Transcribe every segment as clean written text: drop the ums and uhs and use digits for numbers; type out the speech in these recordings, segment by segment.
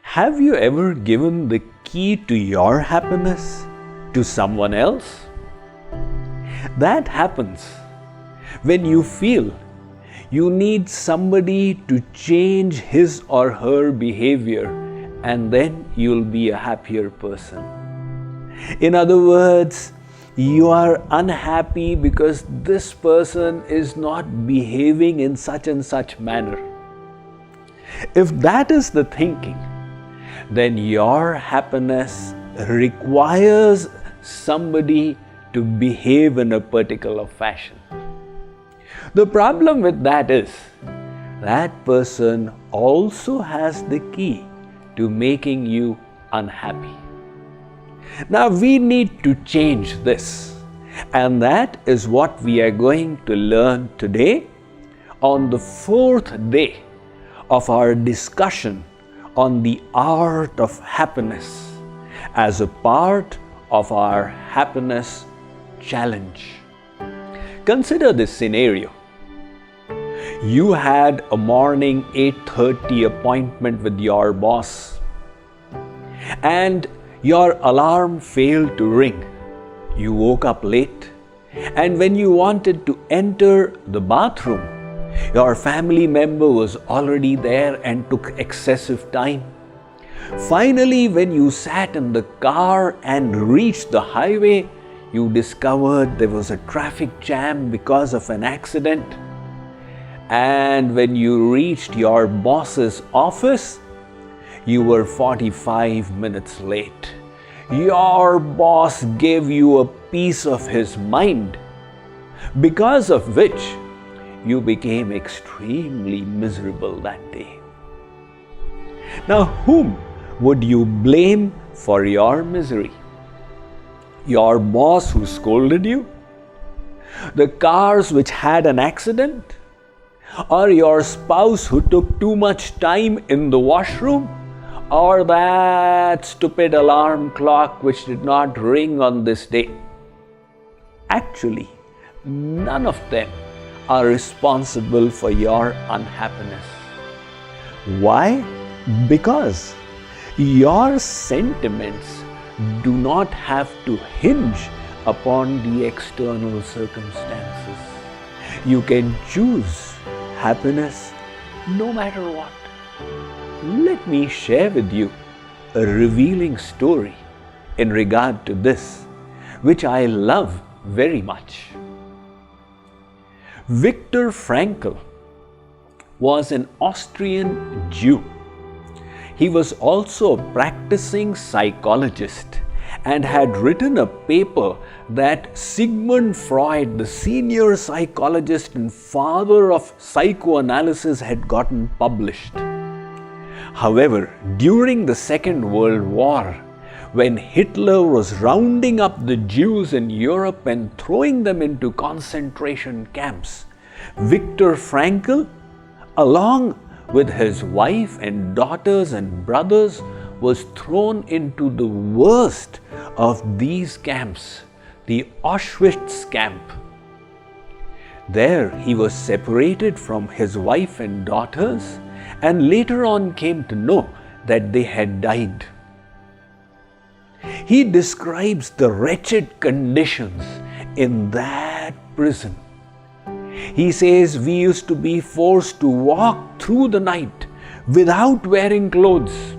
Have you ever given the key to your happiness to someone else? That happens when you feel you need somebody to change his or her behavior, and then you'll be a happier person. In other words, you are unhappy because this person is not behaving in such and such manner. If that is the thinking, then your happiness requires somebody to behave in a particular fashion. The problem with that is that person also has the key to making you unhappy. Now we need to change this, and that is what we are going to learn today on the fourth day of our discussion on the art of happiness as a part of our happiness challenge. Consider this scenario. You had a morning 8:30 appointment with your boss, and your alarm failed to ring. You woke up late, and when you wanted to enter the bathroom, your family member was already there and took excessive time. Finally, when you sat in the car and reached the highway, you discovered there was a traffic jam because of an accident. And when you reached your boss's office, you were 45 minutes late. Your boss gave you a piece of his mind, because of which you became extremely miserable that day. Now, whom would you blame for your misery? Your boss who scolded you? The cars which had an accident? Or your spouse who took too much time in the washroom? Or that stupid alarm clock which did not ring on this day? Actually, none of them are responsible for your unhappiness. Why? Because your sentiments do not have to hinge upon the external circumstances. You can choose happiness no matter what. Let me share with you a revealing story in regard to this, which I love very much. Viktor Frankl was an Austrian Jew. He was also a practicing psychologist and had written a paper that Sigmund Freud, the senior psychologist and father of psychoanalysis, had gotten published. However, during the Second World War, when Hitler was rounding up the Jews in Europe and throwing them into concentration camps, Viktor Frankl, along with his wife and daughters and brothers, was thrown into the worst of these camps, the Auschwitz camp. There he was separated from his wife and daughters, and later on came to know that they had died. He describes the wretched conditions in that prison. He says, we used to be forced to walk through the night without wearing clothes,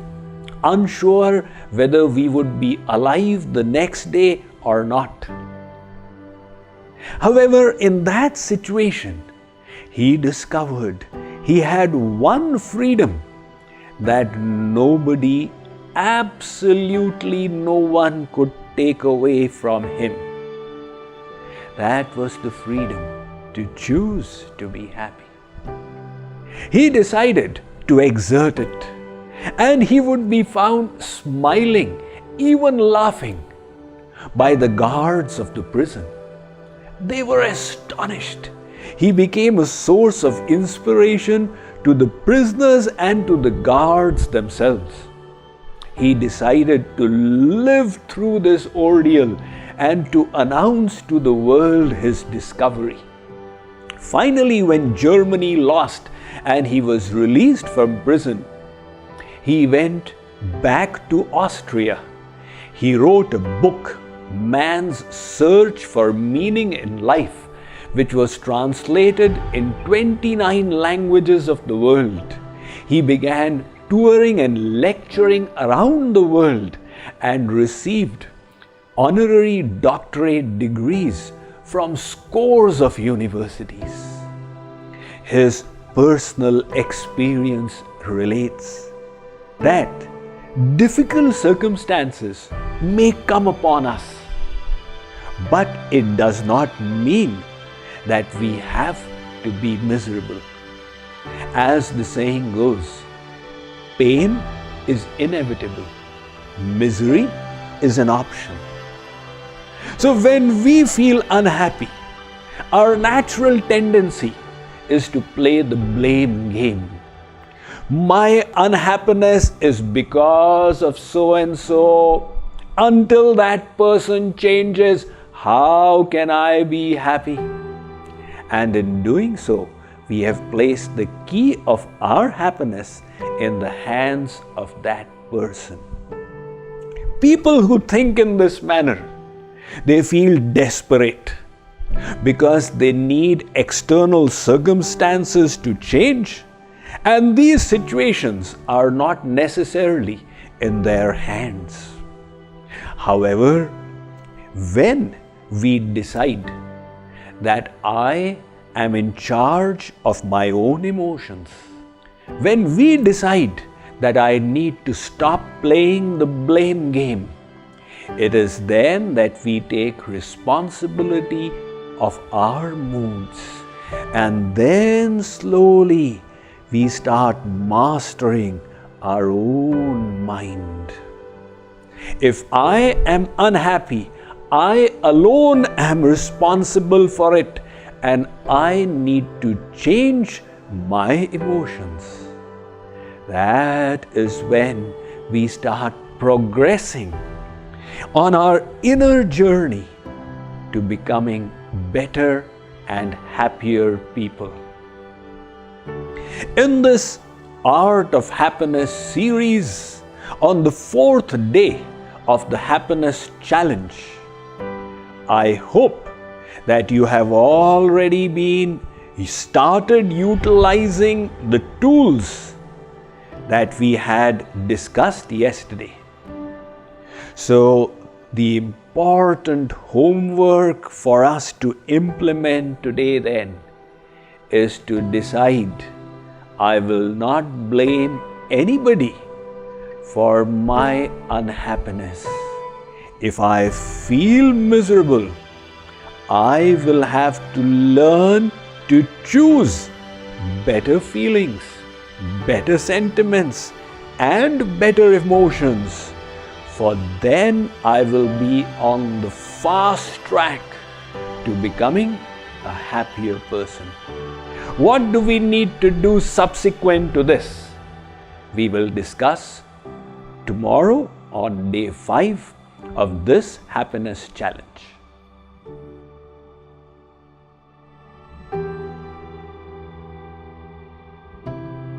unsure whether we would be alive the next day or not. However, in that situation, he discovered he had one freedom that nobody, absolutely no one, could take away from him. That was the freedom to choose to be happy. He decided to exert it, and he would be found smiling, even laughing, by the guards of the prison. They were astonished. He became a source of inspiration to the prisoners and to the guards themselves. He decided to live through this ordeal and to announce to the world his discovery. Finally, when Germany lost and he was released from prison, he went back to Austria. He wrote a book, Man's Search for Meaning in Life, which was translated in 29 languages of the world. He began touring and lecturing around the world and received honorary doctorate degrees from scores of universities. His personal experience relates that difficult circumstances may come upon us, but it does not mean that we have to be miserable. As the saying goes, pain is inevitable, misery is an option. So when we feel unhappy, our natural tendency is to play the blame game. My unhappiness is because of so and so. Until that person changes, how can I be happy? And in doing so, we have placed the key of our happiness in the hands of that person. People who think in this manner, they feel desperate because they need external circumstances to change, and these situations are not necessarily in their hands. However, when we decide that I am in charge of my own emotions, when we decide that I need to stop playing the blame game, it is then that we take responsibility of our moods, and then slowly we start mastering our own mind. If I am unhappy, I alone am responsible for it, and I need to change my emotions. That is when we start progressing on our inner journey to becoming better and happier people. In this Art of Happiness series, on the 4th day of the Happiness Challenge, I hope that you have already started utilizing the tools that we had discussed yesterday. So, the important homework for us to implement today then is to decide, I will not blame anybody for my unhappiness. If I feel miserable, I will have to learn to choose better feelings, better sentiments, and better emotions, for then I will be on the fast track to becoming a happier person. What do we need to do subsequent to this? We will discuss tomorrow on day 5 of this happiness challenge.